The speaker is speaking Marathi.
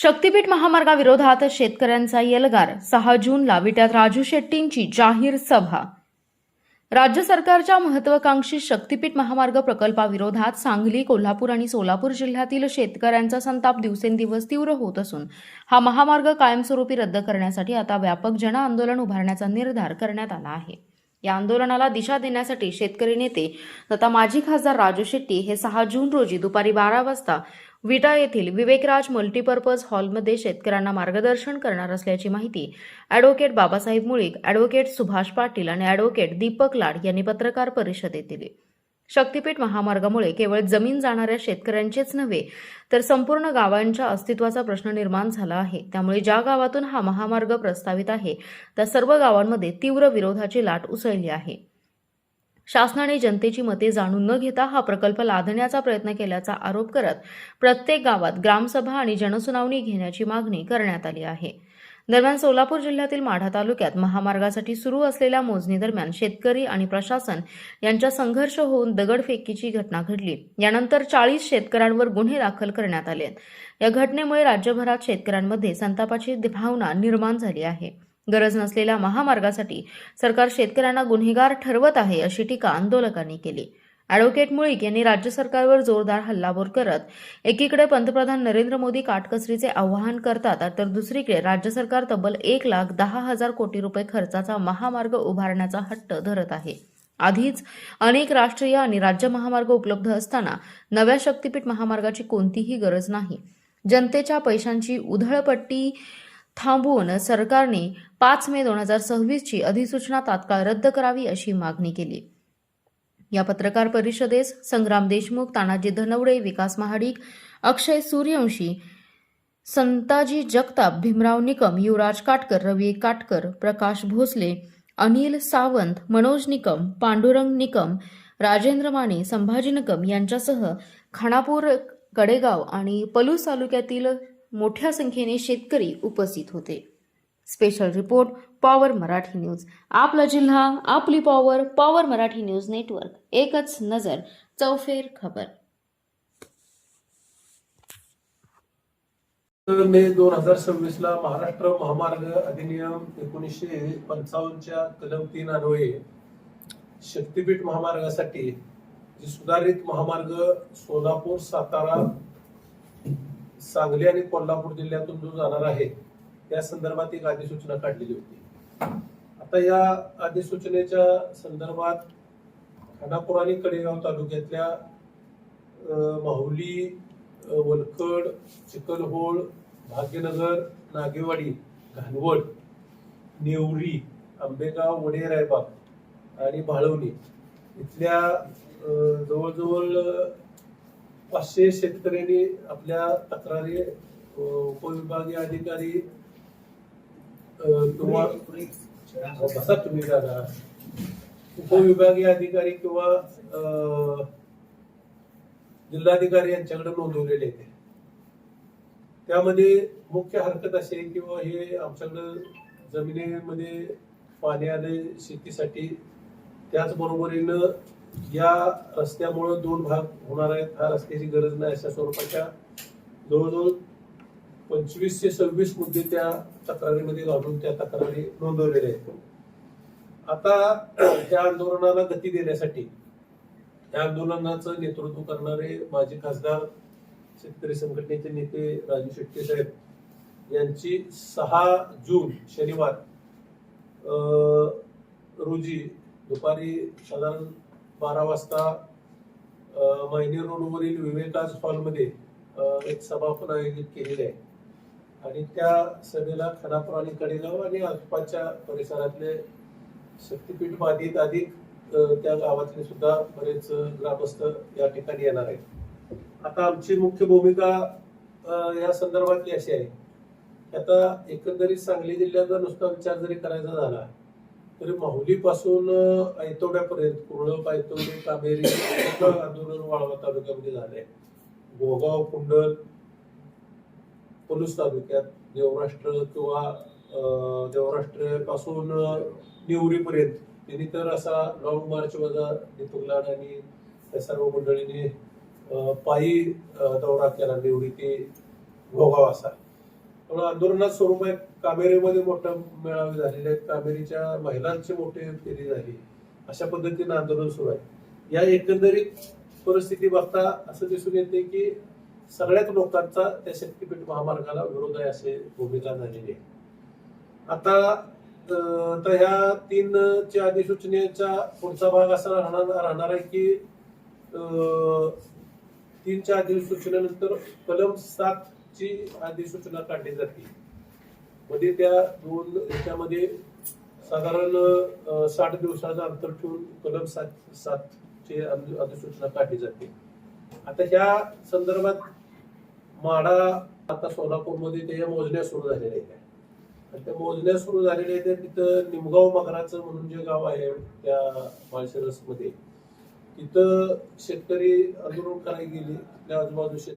शक्तीपीठ महामार्गाविरोधात शेतकऱ्यांचा एल्गार 6 जूनला विट्यात राजू शेट्टींची जाहीर सभा. राज्य सरकारच्या महत्त्वाकांक्षी शक्तीपीठ महामार्ग प्रकल्पाविरोधात सांगली, कोल्हापूर आणि सोलापूर जिल्ह्यातील शेतकऱ्यांचा संताप दिवसेंदिवस तीव्र होत असून हा महामार्ग कायमस्वरूपी रद्द करण्यासाठी आता व्यापक जनआंदोलन उभारण्याचा निर्धार करण्यात आला आहे. या आंदोलनाला दिशा देण्यासाठी शेतकरी नेते तथा माजी खासदार राजू शेट्टी हे 6 जून रोजी दुपारी 12 वाजता विटा येथील विवेकराज मल्टीपर्पज हॉलमध्ये शेतकऱ्यांना मार्गदर्शन करणार असल्याची माहिती ॲडव्होकेट बाबासाहेब मुळीक, ॲडव्होकेट सुभाष पाटील आणि ॲडव्होकेट दीपक लाड यांनी पत्रकार परिषदेत दिली. शक्तीपीठ महामार्गामुळे केवळ जमीन जाणाऱ्या शेतकऱ्यांचेच नव्हे तर संपूर्ण गावांच्या अस्तित्वाचा प्रश्न निर्माण झाला आहे. त्यामुळे ज्या गावातून हा महामार्ग प्रस्तावित आहे त्या सर्व गावांमध्ये तीव्र विरोधाची लाट उसळली आहे. शासनाने जनतेची मते जाणून न घेता हा प्रकल्प लादण्याचा प्रयत्न केल्याचा आरोप करत प्रत्येक गावात ग्रामसभा आणि जनसुनावणी घेण्याची मागणी करण्यात आली आहे. दरम्यान सोलापूर जिल्ह्यातील माढा तालुक्यात महामार्गासाठी सुरू असलेल्या मोजणी दरम्यान शेतकरी आणि प्रशासन यांच्या संघर्ष होऊन दगडफेकीची घटना घडली. यानंतर 40 शेतकऱ्यांवर गुन्हे दाखल करण्यात आले. या घटनेमुळे राज्यभरात शेतकऱ्यांमध्ये संतापाची भावना निर्माण झाली आहे. गरज नसलेल्या महामार्गासाठी सरकार शेतकऱ्यांना गुन्हेगार ठरवत आहे अशी टीका आंदोलकांनी केली. ॲडव्होकेट मुळीक यांनी राज्य सरकारवर जोरदार हल्लाबोल करत एकीकडे पंतप्रधान नरेंद्र मोदी काटकसरीचे आवाहन करतात तर दुसरीकडे राज्य सरकार तब्बल 1,10,000 कोटी रुपये खर्चाचा महामार्ग उभारण्याचा हट्ट धरत आहे. आधीच अनेक राष्ट्रीय आणि राज्य महामार्ग उपलब्ध असताना नव्या शक्तीपीठ महामार्गाची कोणतीही गरज नाही. जनतेच्या पैशांची उधळपट्टी थांबवून सरकारने 5 मे 2026 ची अधिसूचना तात्काळ रद्द करावी अशी मागणी केली. या पत्रकार परिषदेस संग्राम देशमुख, तानाजी धनवडे, विकास महाडिक, अक्षय सूर्यवंशी, संताजी जगताप, भीमराव निकम, युवराज काटकर, रवी काटकर, प्रकाश भोसले, अनिल सावंत, मनोज निकम, पांडुरंग निकम, राजेंद्र माने, संभाजी निकम यांच्यासह खानापूर, कडेगाव आणि पलूस तालुक्यातील मोठ्या संख्येने शेतकरी उपस्थित होते. Special report power Marathi news. आपला जिल्हा, आपली power. Power Marathi news network. एकच नजर, चौफेर खबर. मे 2026 ला महाराष्ट्र महामार्ग अधिनियम 1955 च्या कलम 3 अन्वये शक्तीपीठ महामार्गासाठी जी सुधारित महामार्ग सोलापूर, सातारा, सांगली आणि कोल्हापूर जिल्ह्यातून जो जाणार आहे त्या संदर्भात एक अधिसूचना काढलेली होती. आता या अधिसूचनेच्या संदर्भात खानापूर आणि कडेगाव तालुक्यातल्या माहुली, वलखड, चिखलहोळ, भाग्यनगर, नागेवाडी, घानवड, नेवरी, आंबेगाव, वडेरायबाग आणि भाळवणी इथल्या जवळजवळ 500 शेतकऱ्यांनी आपल्या तक्रारी उपविभागीय अधिकारी किंवा उपविभागीय अधिकारी किंवा जिल्हाधिकारी यांच्याकडे नोंदवलेले आहेत. त्यामध्ये मुख्य हरकत अशी आहे किंवा हे आमच्याकडे जमिनीमध्ये पाणी आले शेतीसाठी, त्याचबरोबरीनं या रस्त्यामुळे 2 भाग होणार आहेत, ह्या रस्त्याची गरज नाही अशा स्वरूपाच्या जवळजवळ 25 ते 26 मुद्दे त्या तक्रारीमध्ये घालून त्या तक्रारी नोंदवलेल्या आहेत. आता या आंदोलनाला गती देण्यासाठी या आंदोलनाचं नेतृत्व करणारे माजी खासदार शेतकरी संघटनेचे नेते राजू शेट्टी साहेब यांची 6 जून शनिवार रोजी दुपारी साधारण 12 वाजता मैनी रोडवरील विवेकाज हॉलमध्ये एक सभा पण आयोजित केलेली आहे आणि त्या सभेला खानापूर आणि कडेगाव आणि आसपासच्या परिसरातले शक्तीपीठ बाधित अधिक त्या गावातले सुद्धा बरेच ग्रामस्थ या ठिकाणी येणार आहेत. आता आमची मुख्य भूमिका या संदर्भातली अशी आहे की आता एकंदरीत सांगली जिल्ह्याचा नुसता विचार जरी करायचा झाला तरी माहुलीपासून ऐतवड्यापर्यंत कुर्ळप, ऐतवडे, कामेरी आंदोलन वाळवा तालुक्यामध्ये झालंय. गोगाव, कुंडल, पलूस तालुक्यात देवराष्ट्र किंवा देवराष्ट्र पासून नेवरीपर्यंत त्यांनी तर असा लॉंग मार्च वजा दीपक लाड आणि त्या सर्व मंडळींनी पायी दौरा केला नेवरी ते गोगाव असा. त्यामुळे आंदोलनात स्वरूप आहे. कामेरीमध्ये मोठा मेळावे झालेले आहेत, कामेरीच्या महिलांची मोठी फेरी झाली, अशा पद्धतीने आंदोलन सुरू आहे. या एकंदरीत परिस्थिती बघता असं दिसून येते की सगळ्याच लोकांचा त्या शक्तीपीठ महामार्गाला विरोध आहे अशी भूमिका झालेली आहे. आता तर ह्या 3च्या अधिसूचनेचा पुढचा भाग असा राहणार आहे की 3च्या अधिसूचनेनंतर कलम 7ची अधिसूचना काढली जाते. मध्ये त्या ह्याच्यामध्ये साधारण 60 दिवसाचं अंतर ठेवून कलम 7ची अधिसूचना काढली जाते. आता ह्या संदर्भात माढा आता सोलापूरमध्ये त्या मोजण्या सुरू झालेल्या आहेत. आणि त्या मोजण्या सुरू झालेल्या आहेत तिथं निमगाव मगराचं म्हणून जे गाव आहे त्या माळशिरस मध्ये, तिथं शेतकरी आंदोलन करायला गेले. आपल्या आजूबाजू